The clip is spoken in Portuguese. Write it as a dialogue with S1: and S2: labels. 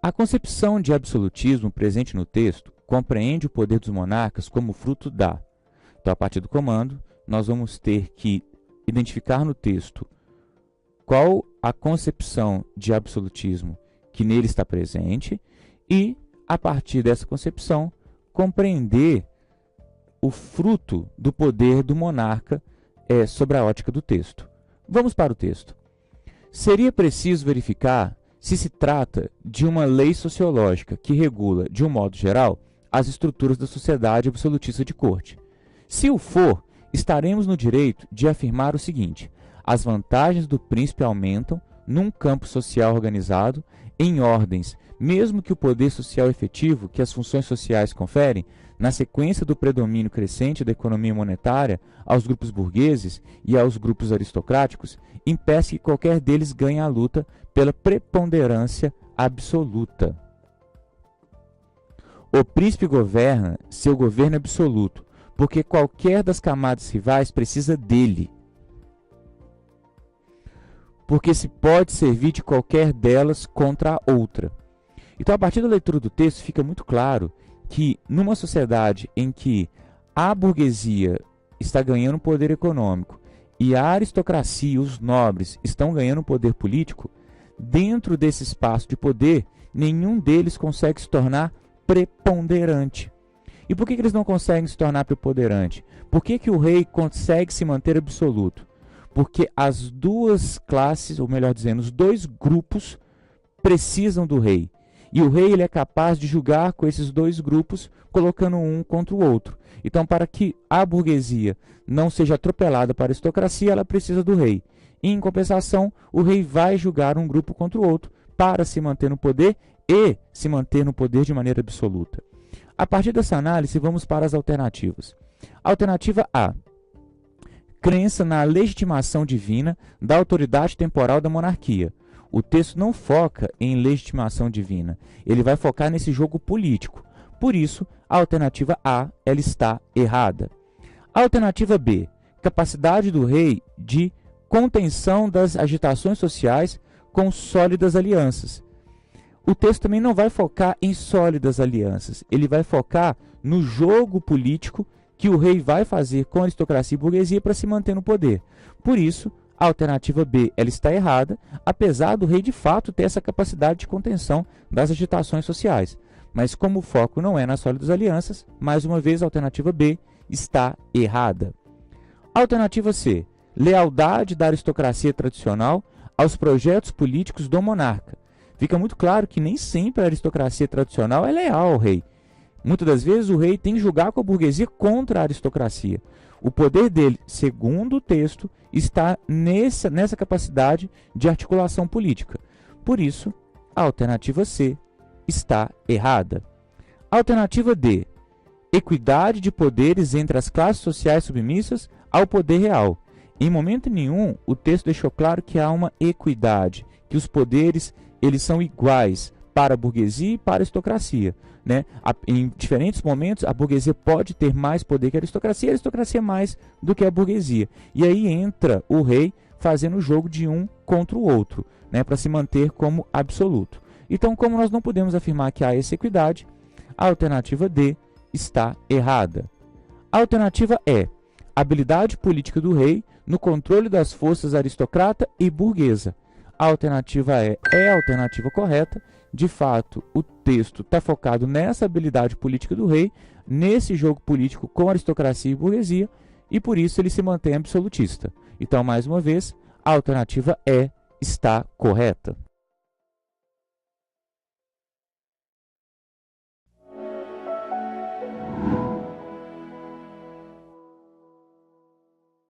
S1: A concepção de absolutismo presente no texto compreende o poder dos monarcas como fruto da. Então, a partir do comando, nós vamos ter que identificar no texto qual a concepção de absolutismo que nele está presente e, a partir dessa concepção, compreender o fruto do poder do monarca sobre a ótica do texto. Vamos para o texto. Seria preciso verificar se se trata de uma lei sociológica que regula, de um modo geral, as estruturas da sociedade absolutista de corte. Se o for, estaremos no direito de afirmar o seguinte: as vantagens do príncipe aumentam num campo social organizado, em ordens, mesmo que o poder social efetivo que as funções sociais conferem, na sequência do predomínio crescente da economia monetária aos grupos burgueses e aos grupos aristocráticos, impeça que qualquer deles ganhe a luta pela preponderância absoluta. O príncipe governa seu governo absoluto, porque qualquer das camadas rivais precisa dele, porque se pode servir de qualquer delas contra a outra. Então, a partir da leitura do texto, fica muito claro que, numa sociedade em que a burguesia está ganhando poder econômico e a aristocracia, os nobres, estão ganhando poder político, dentro desse espaço de poder, nenhum deles consegue se tornar preponderante. E por que eles não conseguem se tornar preponderante? Por que o rei consegue se manter absoluto? Porque as duas classes, ou melhor dizendo, os dois grupos precisam do rei. E o rei ele é capaz de julgar com esses dois grupos, colocando um contra o outro. Então, para que a burguesia não seja atropelada para a aristocracia, ela precisa do rei. E, em compensação, o rei vai julgar um grupo contra o outro para se manter no poder e se manter no poder de maneira absoluta. A partir dessa análise, vamos para as alternativas. Alternativa A: crença na legitimação divina da autoridade temporal da monarquia. O texto não foca em legitimação divina, ele vai focar nesse jogo político. Por isso, a alternativa A ela está errada. A alternativa B: capacidade do rei de contenção das agitações sociais com sólidas alianças. O texto também não vai focar em sólidas alianças, ele vai focar no jogo político que o rei vai fazer com a aristocracia e burguesia para se manter no poder. Por isso, a alternativa B ela está errada, apesar do rei de fato ter essa capacidade de contenção das agitações sociais. Mas como o foco não é nas sólidas alianças, mais uma vez a alternativa B está errada. Alternativa C: lealdade da aristocracia tradicional aos projetos políticos do monarca. Fica muito claro que nem sempre a aristocracia tradicional é leal ao rei. Muitas das vezes o rei tem que julgar com a burguesia contra a aristocracia. O poder dele, segundo o texto, está nessa capacidade de articulação política. Por isso, a alternativa C está errada. Alternativa D: equidade de poderes entre as classes sociais submissas ao poder real. Em momento nenhum, o texto deixou claro que há uma equidade, que os poderes eles são iguais para a burguesia e para a aristocracia. Em diferentes momentos, a burguesia pode ter mais poder que a aristocracia mais do que a burguesia. E aí entra o rei fazendo o jogo de um contra o outro, para se manter como absoluto. Então, como nós não podemos afirmar que há essa equidade, a alternativa D está errada. A alternativa E: habilidade política do rei no controle das forças aristocrata e burguesa. A alternativa E é a alternativa correta. De fato, o texto está focado nessa habilidade política do rei, nesse jogo político com aristocracia e burguesia, e por isso ele se mantém absolutista. Então, mais uma vez, a alternativa E está correta.